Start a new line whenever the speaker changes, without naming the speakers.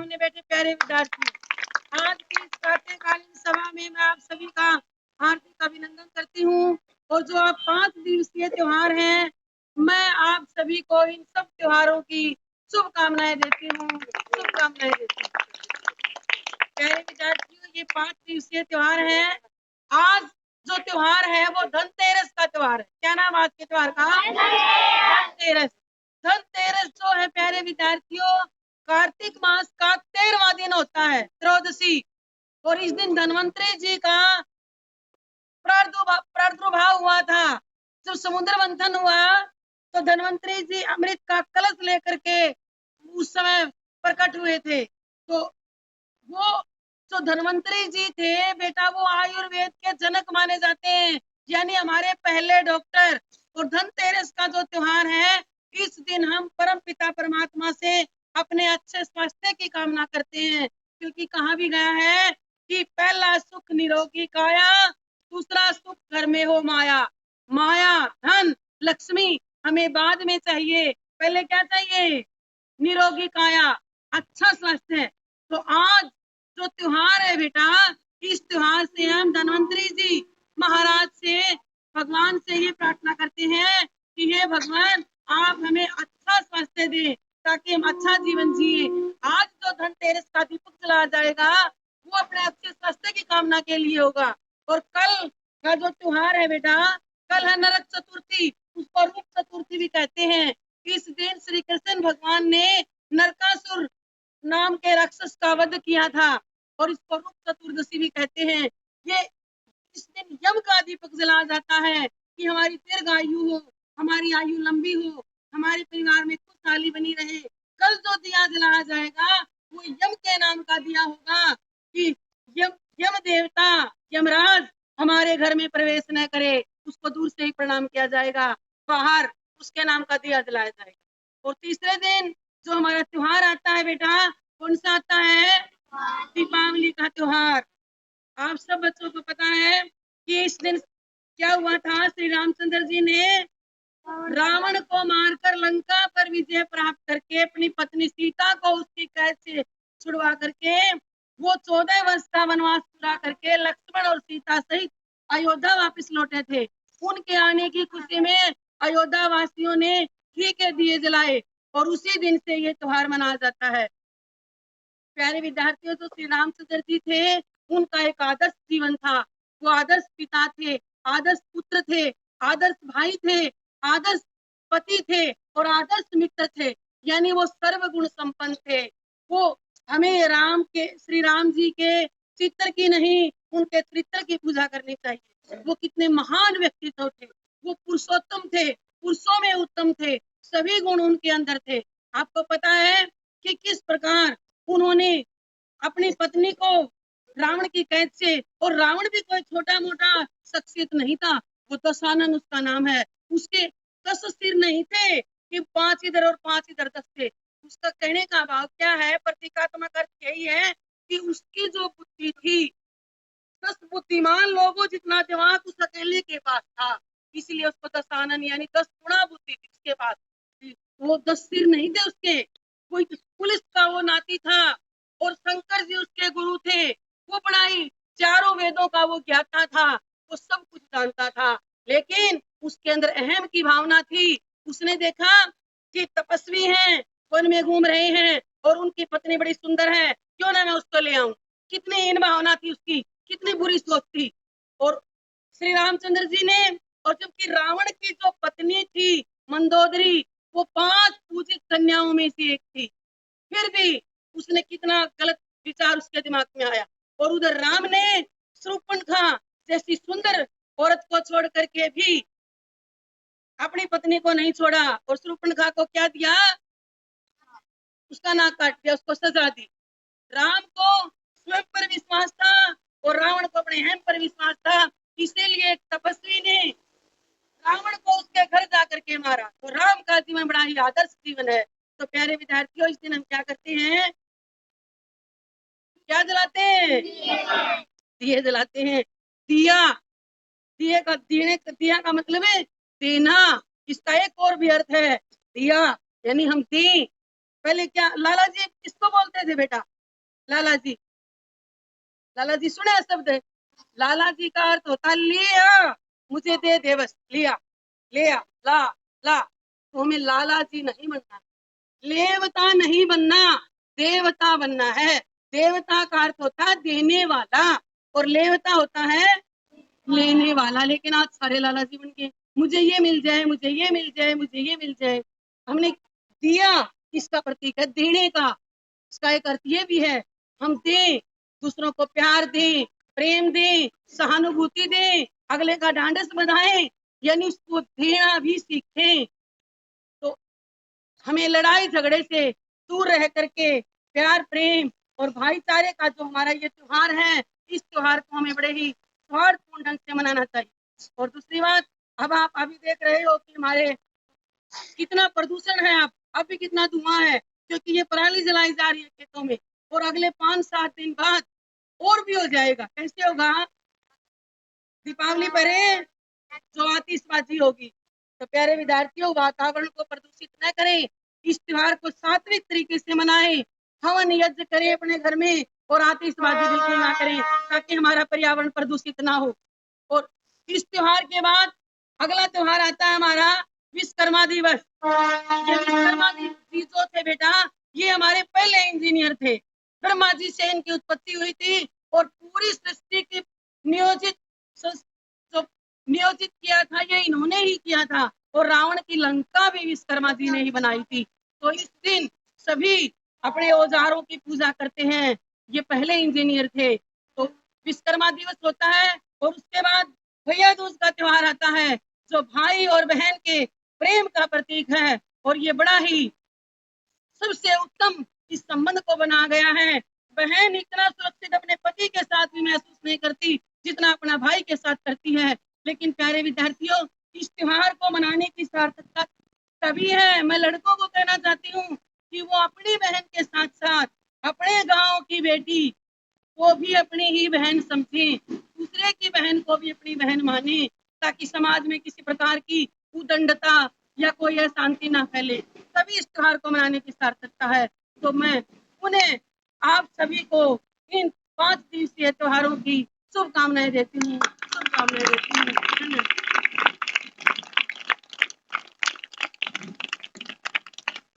सामने बैठे प्यारे विद्यार्थी, आज की इस प्रातःकालीन सभा में मैं आप सभी का हार्दिक अभिनंदन करती हूँ। और जो आप 5 दिवसीय त्योहार हैं, मैं आप सभी को इन सब त्योहारों की शुभकामनाएं देती हूँ। प्यारे विद्यार्थियों, ये 5 दिवसीय त्योहार है। आज जो त्योहार है वो धनतेरस का त्योहार है। क्या नाम आज के त्योहार का? धनतेरस। धनतेरस जो है प्यारे विद्यार्थियों, कार्तिक मास का 13वां दिन होता है, त्रयोदशी। और इस दिन धन्वंतरी जी का प्रादुर्भाव हुआ था। जब समुद्र मंथन हुआ तो धन्वंतरी जी अमृत का कलश लेकर के उस समय प्रकट हुए थे। तो वो जो धन्वंतरी जी थे बेटा, वो आयुर्वेद के जनक माने जाते हैं, यानी हमारे पहले डॉक्टर। और धनतेरस का जो त्योहार है, इस दिन हम परम पिता परमात्मा से अपने अच्छे स्वास्थ्य की कामना करते हैं, क्योंकि कहा भी गया है कि पहला सुख निरोगी काया, दूसरा सुख घर में हो माया। माया धन लक्ष्मी हमें बाद में चाहिए, पहले क्या चाहिए? निरोगी काया, अच्छा स्वास्थ्य। तो आज जो त्योहार है बेटा, इस त्योहार से हम धन्वंतरी जी महाराज से, भगवान से ये प्रार्थना करते हैं कि हे भगवान, आप हमें अच्छा स्वास्थ्य दें ताकि हम अच्छा जीवन जिए। आज जो धनतेरस का दीपक जलाया जाएगा वो अपने अच्छे स्वास्थ्य की कामना के लिए होगा। और कल का जो त्योहार है बेटा, कल है नरक चतुर्थी, उसको रूप चतुर्थी भी कहते हैं। इस दिन श्री कृष्ण भगवान ने नरकासुर नाम के राक्षस का वध किया था, और इसको रूप चतुर्दशी भी कहते हैं। ये इस दिन यम का दीपक जलाया जाता है कि हमारी दीर्घ आयु हो, हमारी आयु लंबी हो, हमारे परिवार में खुशहाली बनी रहे। कल जो दिया जलाया जाएगा वो यम के नाम का दिया होगा कि यम देवता यमराज हमारे घर में प्रवेश न करे, उसको दूर से ही प्रणाम किया जाएगा, बाहर उसके नाम का दिया जलाया जाएगा। और तीसरे दिन जो हमारा त्योहार आता है बेटा, कौन सा आता है? दीपावली का त्योहार। आप सब बच्चों को पता है कि इस दिन क्या हुआ था? श्री रामचंद्र जी ने रावण को मारकर लंका पर विजय प्राप्त करके अपनी पत्नी सीता को उसकी कैद से छुड़वा करके वो 14 वर्ष का वनवास पूरा करके लक्ष्मण और सीता सहित अयोध्या वापस लौटे थे। उनके आने की खुशी में अयोध्या वासियों ने घी के दिए जलाए, और उसी दिन से ये त्योहार मनाया जाता है। प्यारे विद्यार्थियों, जो श्री रामचंद्र जी थे, उनका एक आदर्श जीवन था। वो आदर्श पिता थे, आदर्श पुत्र थे, आदर्श भाई थे, आदर्श पति थे और आदर्श मित्र थे, यानी वो सर्वगुण संपन्न थे। वो हमें श्री राम जी के चित्र की नहीं, उनके चरित्र की पूजा करनी चाहिए। वो कितने महान व्यक्तित्व थे, वो पुरुषोत्तम थे, पुरुषों में उत्तम थे, सभी गुण उनके अंदर थे। आपको पता है कि किस प्रकार उन्होंने अपनी पत्नी को रावण की कैद से, और रावण भी कोई छोटा मोटा शख्सियत नहीं था, वो दशानन उसका नाम है। उसके 10 सिर नहीं थे कि 5 इधर और 5 इधर 10 थे। उसका कहने का भाव क्या है? प्रतीकात्मक अर्थ यही है कि उसकी जो बुद्धि थी, 10 बुद्धिमान लोगों जितना दिमाग उस अकेले के पास था, इसलिए उसको दशानन यानी 10 गुणा बुद्धि थी उसके पास। वो 10 सिर नहीं थे उसके, कोई पुलिस का वो नाती था, और शंकर जी उसके गुरु थे। वो पढ़ाई चारों वेदों का वो ज्ञाता था, वो सब कुछ जानता था, लेकिन उसके अंदर अहम की भावना थी। उसने देखा कि तपस्वी हैं, वन में घूम रहे हैं, और उनकी पत्नी बड़ी सुंदर है, क्यों ना मैं उसको ले आऊं। कितनी हीन भावना थी उसकी, कितनी बुरी सोच थी। और श्री रामचंद्र जी ने, और जबकि रावण की जो पत्नी थी मंदोदरी, वो 5 पूजित कन्याओं में से एक थी, फिर भी उसने कितना गलत विचार उसके दिमाग में आया। और उधर राम ने शूर्पणखा जैसी सुंदर औरत को छोड़ करके भी अपनी पत्नी को नहीं छोड़ा, और शूर्पणखा को क्या दिया? उसका नाक काट दिया, उसको सजा दी। राम को स्वयं पर विश्वास था और रावण को अपने अहम पर विश्वास था, इसीलिए एक तपस्वी ने रावण को उसके घर जाकर के मारा। तो राम का जीवन बड़ा ही आदर्श जीवन है। तो प्यारे विद्यार्थियों, इस दिन हम क्या करते हैं? क्या जलाते हैं? दिए जलाते हैं। दिया, दिया का मतलब है देना। इसका एक और भी अर्थ है, दिया यानी हम दें। पहले क्या लाला जी किसको बोलते थे बेटा? लाला जी, लाला जी सुने शब्द? लाला जी का अर्थ होता है लिया, मुझे दे दे, बस लिया, लिया, ला, ला। तो हमें लाला जी नहीं बनना, लेवता नहीं बनना, देवता बनना है। देवता का अर्थ होता है देने वाला और लेवता होता है लेने वाला। लेकिन आज सारे लाला जी बन गए, मुझे ये मिल जाए, मुझे ये मिल जाए, मुझे ये मिल जाए। हमने दिया, इसका प्रतीक है देने का। इसका एक अर्थ ये भी है, हम दें, दूसरों को प्यार दें, प्रेम दें, सहानुभूति दें, अगले का ढांढस बधाएं, यानी उसको देना भी सीखें। तो हमें लड़ाई झगड़े से दूर रह करके प्यार, प्रेम और भाईचारे का जो हमारा ये त्योहार है, इस त्योहार को हमें बड़े ही सौहार्दपूर्ण ढंग से मनाना चाहिए। और दूसरी बात, अब आप अभी देख रहे हो कि हमारे कितना प्रदूषण है, अब भी कितना धुआं है, क्योंकि ये पराली जलाई जा रही है खेतों में। और अगले 5-7 दिन बाद और भी हो जाएगा। कैसे होगा? दीपावली पर जो आतिशबाजी होगी। तो प्यारे विद्यार्थियों, वातावरण को प्रदूषित न करें, इस त्योहार को सात्विक तरीके से मनाएं, हवन यज्ञ करें अपने घर में और आतिशबाजी बिल्कुल ना करें, ताकि हमारा पर्यावरण प्रदूषित ना हो। और इस त्योहार के बाद अगला त्योहार आता है हमारा विश्वकर्मा दिवस। ये विश्वकर्मा जी जो थे बेटा, ये हमारे पहले इंजीनियर थे। ब्रह्मा जी से इनकी उत्पत्ति हुई थी और पूरी सृष्टि की नियोजित जो नियोजित किया था ये इन्होंने ही किया था। और रावण की लंका भी विश्वकर्मा जी ने ही बनाई थी। तो इस दिन सभी अपने औजारों की पूजा करते हैं, ये पहले इंजीनियर थे। तो विश्वकर्मा दिवस होता है और उसके बाद भैया दूज का त्योहार आता है, जो भाई और बहन के प्रेम का प्रतीक है। और ये बड़ा ही सबसे उत्तम इस संबंध को बना गया है। बहन इतना सुरक्षित अपने पति के साथ भी महसूस नहीं करती जितना अपना भाई के साथ करती है। लेकिन प्यारे विद्यार्थियों, इस त्योहार को मनाने की सार्थकता तभी है। मैं लड़कों को कहना चाहती हूँ कि वो अपनी बहन के साथ साथ अपने गांव की बेटी को भी अपनी ही बहन समझे, दूसरे की बहन को भी अपनी बहन माने, ताकि समाज में किसी प्रकार की उदंडता या कोई अशांति ना फैले। तभी इस त्योहार को मनाने की सार्थकता है। तो मैं उन्हें आप सभी को इन 5 दिवसीय त्योहारों की शुभकामनाएं देती हूँ, शुभकामनाएं देती हूँ।